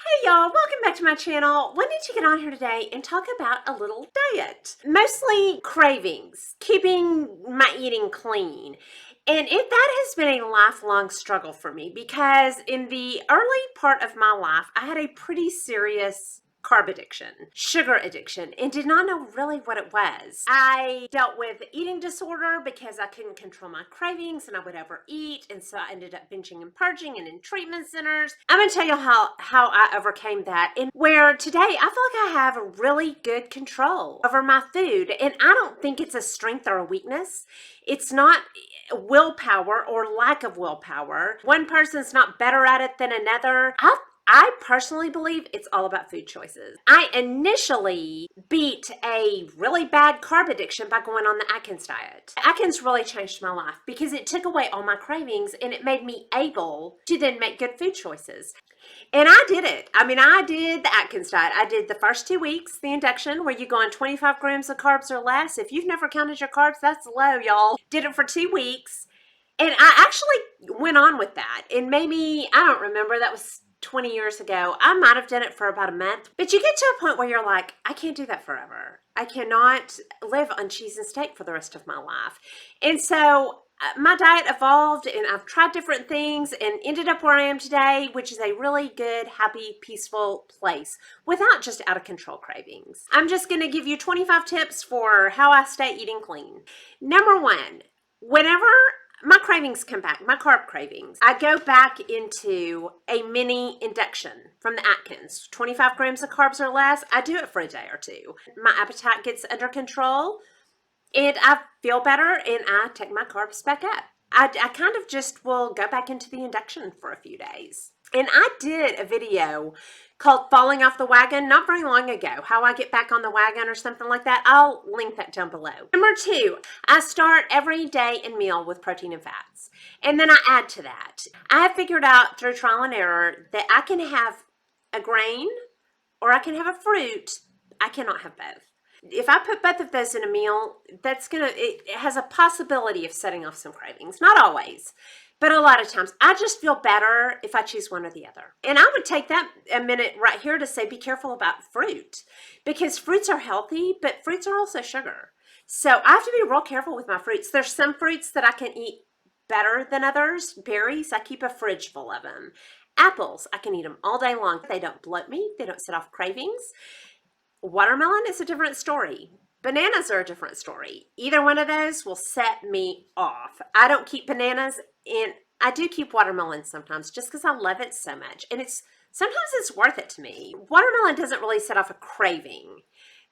Hey y'all, welcome back to my channel. Wanted to get on here today and talk about a little diet. Mostly cravings, keeping my eating clean. And that has been a lifelong struggle for me because in the early part of my life, I had a pretty serious carb addiction, sugar addiction, and did not know really what it was. I dealt with eating disorder because I couldn't control my cravings and I would overeat, and so I ended up binging and purging and in treatment centers. I'm going to tell you how I overcame that, and where today I feel like I have a really good control over my food, and I don't think it's a strength or a weakness. It's not willpower or lack of willpower. One person's not better at it than another. I personally believe it's all about food choices. I initially beat a really bad carb addiction by going on the Atkins diet. Atkins really changed my life because it took away all my cravings and it made me able to then make good food choices. And I did it. I did the Atkins diet. I did the first 2 weeks, the induction, where you go on 25 grams of carbs or less. If you've never counted your carbs, that's low, y'all. Did it for 2 weeks. And I actually went on with that. And maybe, I don't remember, that was 20 years ago. I might have done it for about a month. But you get to a point where you're like, I can't do that forever. I cannot live on cheese and steak for the rest of my life. And so my diet evolved and I've tried different things and ended up where I am today, which is a really good, happy, peaceful place without just out of control cravings. I'm just going to give you 25 tips for how I stay eating clean. Number one, whenever my cravings come back, my carb cravings, I go back into a mini induction from the Atkins. 25 grams of carbs or less. I do it for a day or two. My appetite gets under control and I feel better and I take my carbs back up. I kind of just will go back into the induction for a few days. And I did a video called Falling Off the Wagon not very long ago, how I get back on the wagon or something like that. I'll link that down below. Number two, I start every day and meal with protein and fats. And then I add to that. I have figured out through trial and error that I can have a grain or I can have a fruit. I cannot have both. If I put both of those in a meal, it has a possibility of setting off some cravings. Not always, but a lot of times. I just feel better if I choose one or the other. And I would take that a minute right here to say be careful about fruit because fruits are healthy, but fruits are also sugar. So I have to be real careful with my fruits. There's some fruits that I can eat better than others. Berries, I keep a fridge full of them. Apples, I can eat them all day long. They don't bloat me. They don't set off cravings. Watermelon is a different story. Bananas are a different story. Either one of those will set me off. I don't keep bananas, and I do keep watermelon sometimes just because I love it so much. And sometimes it's worth it to me. Watermelon doesn't really set off a craving,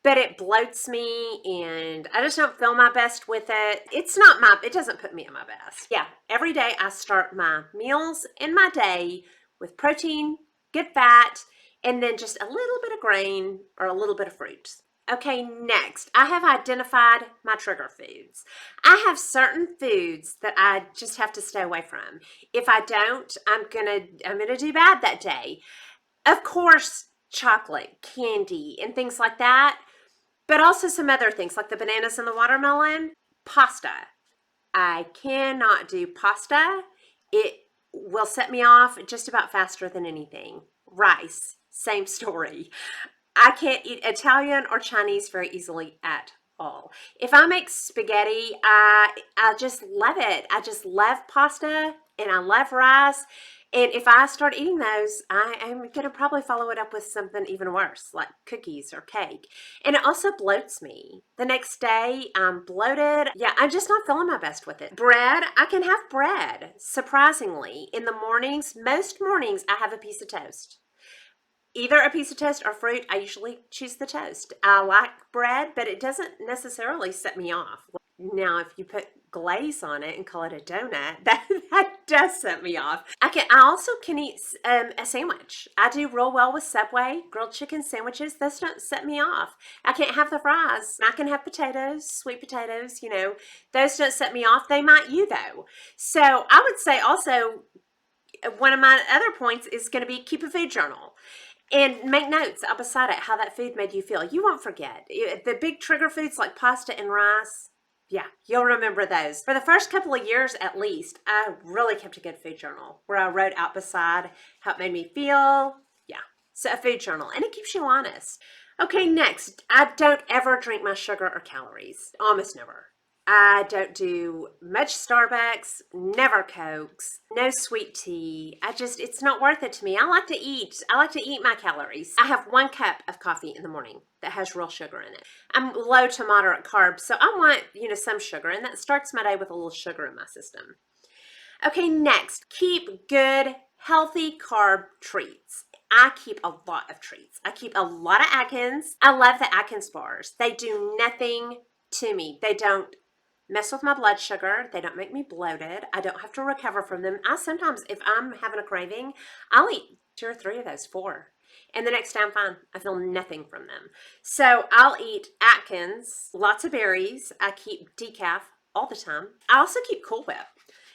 but it bloats me and I just don't feel my best with it. It doesn't put me at my best. Yeah, every day I start my meals in my day with protein, good fat, and then just a little bit of grain or a little bit of fruit. Okay, next, I have identified my trigger foods. I have certain foods that I just have to stay away from. If I don't, I'm gonna do bad that day. Of course, chocolate, candy, and things like that, but also some other things like the bananas and the watermelon. Pasta. I cannot do pasta. It will set me off just about faster than anything. Rice. Same story. I can't eat Italian or Chinese very easily at all. If I make spaghetti, I just love it. I just love pasta and I love rice. And if I start eating those, I am going to probably follow it up with something even worse, like cookies or cake. And it also bloats me. The next day, I'm bloated. Yeah, I'm just not feeling my best with it. Bread, I can have bread, surprisingly. In the mornings, most mornings, I have a piece of toast. Either a piece of toast or fruit. I usually choose the toast. I like bread, but it doesn't necessarily set me off. Now, if you put glaze on it and call it a donut, that does set me off. I also can eat a sandwich. I do real well with Subway grilled chicken sandwiches. Those don't set me off. I can't have the fries. I can have potatoes, sweet potatoes, those don't set me off. They might you though. So I would say also one of my other points is going to be keep a food journal. And make notes up beside it how that food made you feel. You won't forget. The big trigger foods like pasta and rice, yeah, you'll remember those. For the first couple of years at least, I really kept a good food journal where I wrote out beside how it made me feel. Yeah, So a food journal, and it keeps you honest. Okay, next, I don't ever drink my sugar or calories. Almost never. I don't do much Starbucks, never Cokes, no sweet tea. It's not worth it to me. I like to eat. I like to eat my calories. I have 1 cup of coffee in the morning that has real sugar in it. I'm low to moderate carbs, so I want, some sugar, and that starts my day with a little sugar in my system. Okay, next, keep good, healthy carb treats. I keep a lot of treats. I keep a lot of Atkins. I love the Atkins bars. They do nothing to me. They don't mess with my blood sugar. They don't make me bloated. I don't have to recover from them. I sometimes, if I'm having a craving, I'll eat 2 or 3 of those, 4. And the next day I'm fine. I feel nothing from them. So I'll eat Atkins, lots of berries. I keep decaf all the time. I also keep Cool Whip.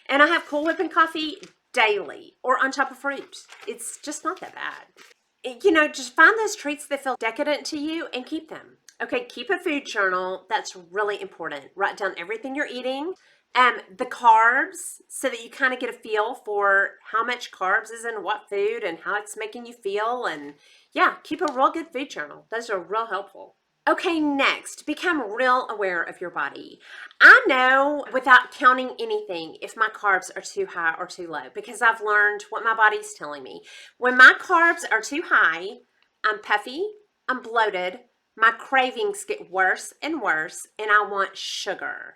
And I have Cool Whip and coffee daily or on top of fruit. It's just not that bad. Just find those treats that feel decadent to you and keep them. Okay, keep a food journal. That's really important. Write down everything you're eating. The carbs, so that you kind of get a feel for how much carbs is in what food and how it's making you feel. And yeah, keep a real good food journal. Those are real helpful. Okay, next, become real aware of your body. I know without counting anything if my carbs are too high or too low, because I've learned what my body's telling me. When my carbs are too high, I'm puffy, I'm bloated, my cravings get worse and worse, and I want sugar,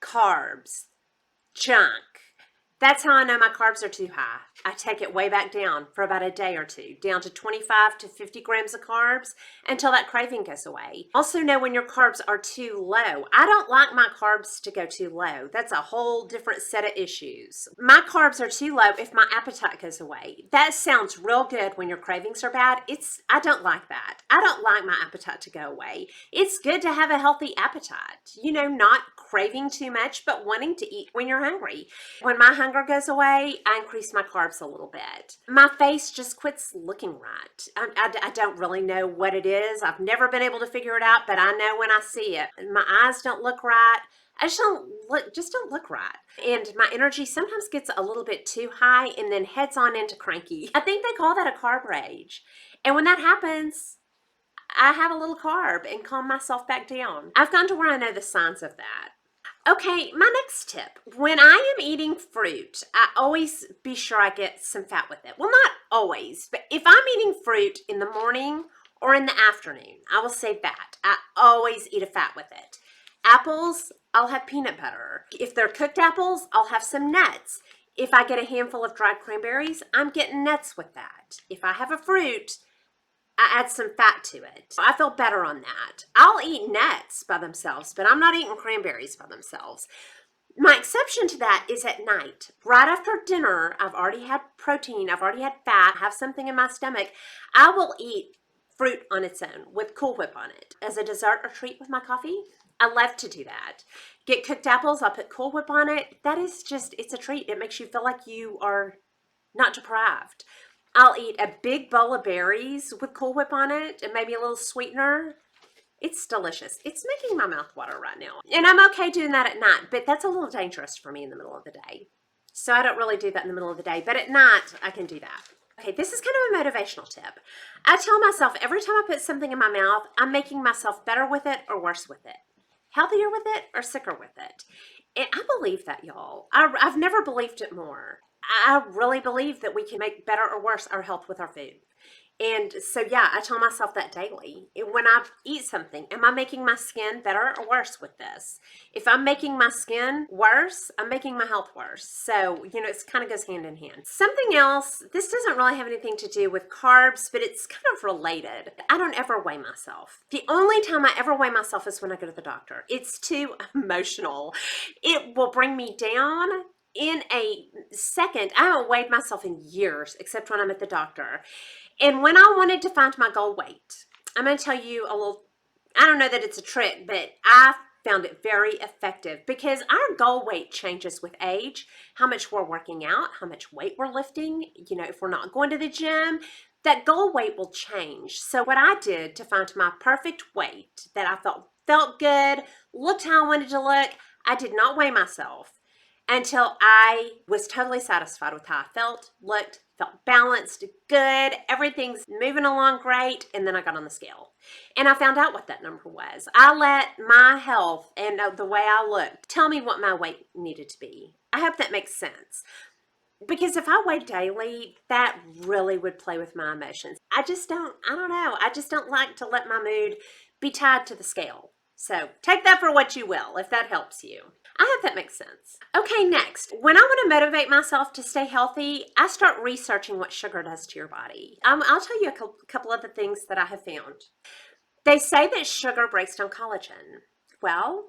carbs, junk. That's how I know my carbs are too high. I take it way back down for about a day or two, down to 25 to 50 grams of carbs until that craving goes away. Also know when your carbs are too low. I don't like my carbs to go too low. That's a whole different set of issues. My carbs are too low if my appetite goes away. That sounds real good when your cravings are bad. I don't like that. I don't like my appetite to go away. It's good to have a healthy appetite. Not craving too much, but wanting to eat when you're hungry. When my hunger goes away, I increase my carbs a little bit. My face just quits looking right. I don't really know what it is. I've never been able to figure it out, but I know when I see it. My eyes don't look right. I just don't look right. And my energy sometimes gets a little bit too high and then heads on into cranky. I think they call that a carb rage. And when that happens, I have a little carb and calm myself back down. I've gone to where I know the signs of that. Okay, my next tip. When I am eating fruit, I always be sure I get some fat with it. Well, not always, but if I'm eating fruit in the morning or in the afternoon, I will say that. I always eat a fat with it. Apples, I'll have peanut butter. If they're cooked apples, I'll have some nuts. If I get a handful of dried cranberries, I'm getting nuts with that. If I have a fruit, I add some fat to it. I feel better on that. I'll eat nuts by themselves, but I'm not eating cranberries by themselves. My exception to that is at night. Right after dinner, I've already had protein, I've already had fat, I have something in my stomach. I will eat fruit on its own with Cool Whip on it as a dessert or treat with my coffee. I love to do that. Get cooked apples, I'll put Cool Whip on it. It's a treat. It makes you feel like you are not deprived. I'll eat a big bowl of berries with Cool Whip on it and maybe a little sweetener. It's delicious. It's making my mouth water right now. And I'm okay doing that at night, but that's a little dangerous for me in the middle of the day. So I don't really do that in the middle of the day, but at night I can do that. Okay, this is kind of a motivational tip. I tell myself every time I put something in my mouth, I'm making myself better with it or worse with it. Healthier with it or sicker with it. And I believe that, y'all. I've never believed it more. I really believe that we can make better or worse our health with our food. And so, yeah, I tell myself that daily. When I eat something, am I making my skin better or worse with this? If I'm making my skin worse, I'm making my health worse. So, it kind of goes hand in hand. Something else, this doesn't really have anything to do with carbs, but it's kind of related. I don't ever weigh myself. The only time I ever weigh myself is when I go to the doctor. It's too emotional. It will bring me down in a second. I haven't weighed myself in years, except when I'm at the doctor. And when I wanted to find my goal weight, I'm going to tell you a little, I don't know that it's a trick, but I found it very effective because our goal weight changes with age, how much we're working out, how much weight we're lifting. If we're not going to the gym, that goal weight will change. So what I did to find my perfect weight that I felt good, looked how I wanted to look, I did not weigh myself. until I was totally satisfied with how I felt, looked, felt balanced, good, everything's moving along great, and then I got on the scale. And I found out what that number was. I let my health and the way I looked tell me what my weight needed to be. I hope that makes sense. Because if I weighed daily, that really would play with my emotions. I don't know. I just don't like to let my mood be tied to the scale. So take that for what you will, if that helps you. I hope that makes sense. Okay, next. When I want to motivate myself to stay healthy, I start researching what sugar does to your body. I'll tell you a couple of the things that I have found. They say that sugar breaks down collagen. Well,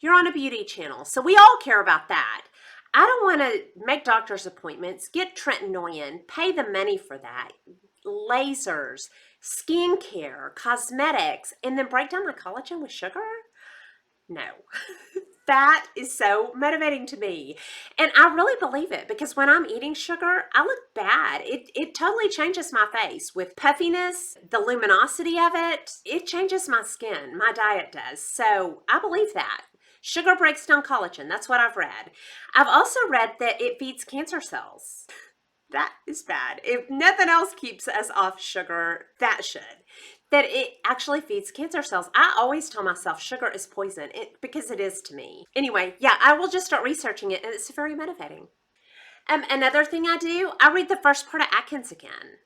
you're on a beauty channel, so we all care about that. I don't want to make doctor's appointments, get tretinoin, pay the money for that, lasers, skincare, cosmetics, and then break down my collagen with sugar? No. That is so motivating to me. And I really believe it because when I'm eating sugar, I look bad. It totally changes my face with puffiness, the luminosity of it. It changes my skin. My diet does. So I believe that. Sugar breaks down collagen. That's what I've read. I've also read that it feeds cancer cells. That is bad. If nothing else keeps us off sugar, that should. That it actually feeds cancer cells. I always tell myself sugar is poison because it is to me. Anyway, yeah, I will just start researching it, and it's very motivating. Another thing I do, I read the first part of Atkins again.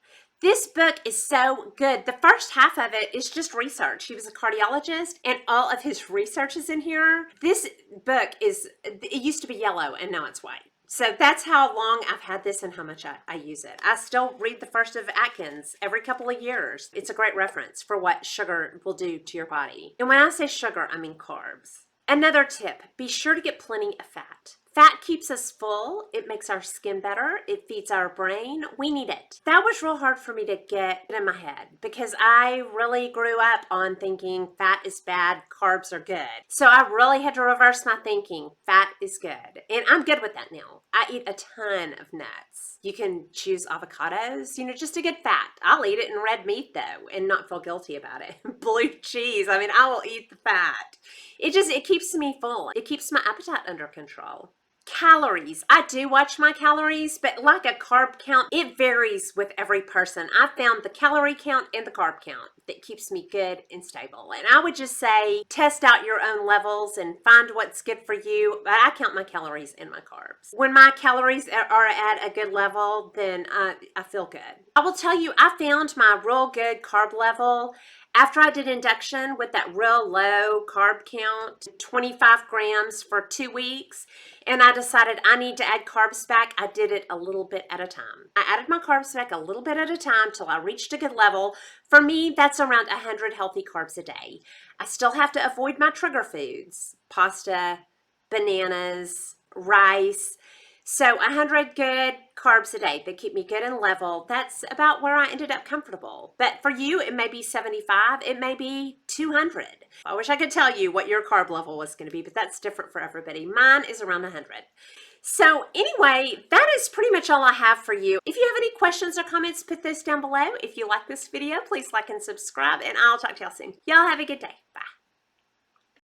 This book is so good. The first half of it is just research. He was a cardiologist, and all of his research is in here. This book it used to be yellow, and now it's white. So that's how long I've had this and how much I use it. I still read the first of Atkins every couple of years. It's a great reference for what sugar will do to your body. And when I say sugar, I mean carbs. Another tip, be sure to get plenty of fat. Fat keeps us full. It makes our skin better. It feeds our brain. We need it. That was real hard for me to get in my head because I really grew up on thinking fat is bad, carbs are good. So I really had to reverse my thinking. Fat is good. And I'm good with that now. I eat a ton of nuts. You can choose avocados, just to get fat. I'll eat it in red meat though and not feel guilty about it. Blue cheese. I mean, I will eat the fat. It keeps me full. It keeps my appetite under control. Calories. I do watch my calories, but like a carb count, it varies with every person. I found the calorie count and the carb count that keeps me good and stable. And I would just say, test out your own levels and find what's good for you. But I count my calories and my carbs. When my calories are at a good level, then I feel good. I will tell you, I found my real good carb level after I did Induction with that real low carb count, 25 grams for 2 weeks, and I decided I need to add carbs back. I did it a little bit at a time. I added my carbs back a little bit at a time till I reached a good level. For me, that's around 100 healthy carbs a day. I still have to avoid my trigger foods, pasta, bananas, rice. So 100 good carbs a day that keep me good and level. That's about where I ended up comfortable. But for you, it may be 75. It may be 200. I wish I could tell you what your carb level was going to be, but that's different for everybody. Mine is around 100. So anyway, that is pretty much all I have for you. If you have any questions or comments, put those down below. If you like this video, please like and subscribe, and I'll talk to y'all soon. Y'all have a good day. Bye.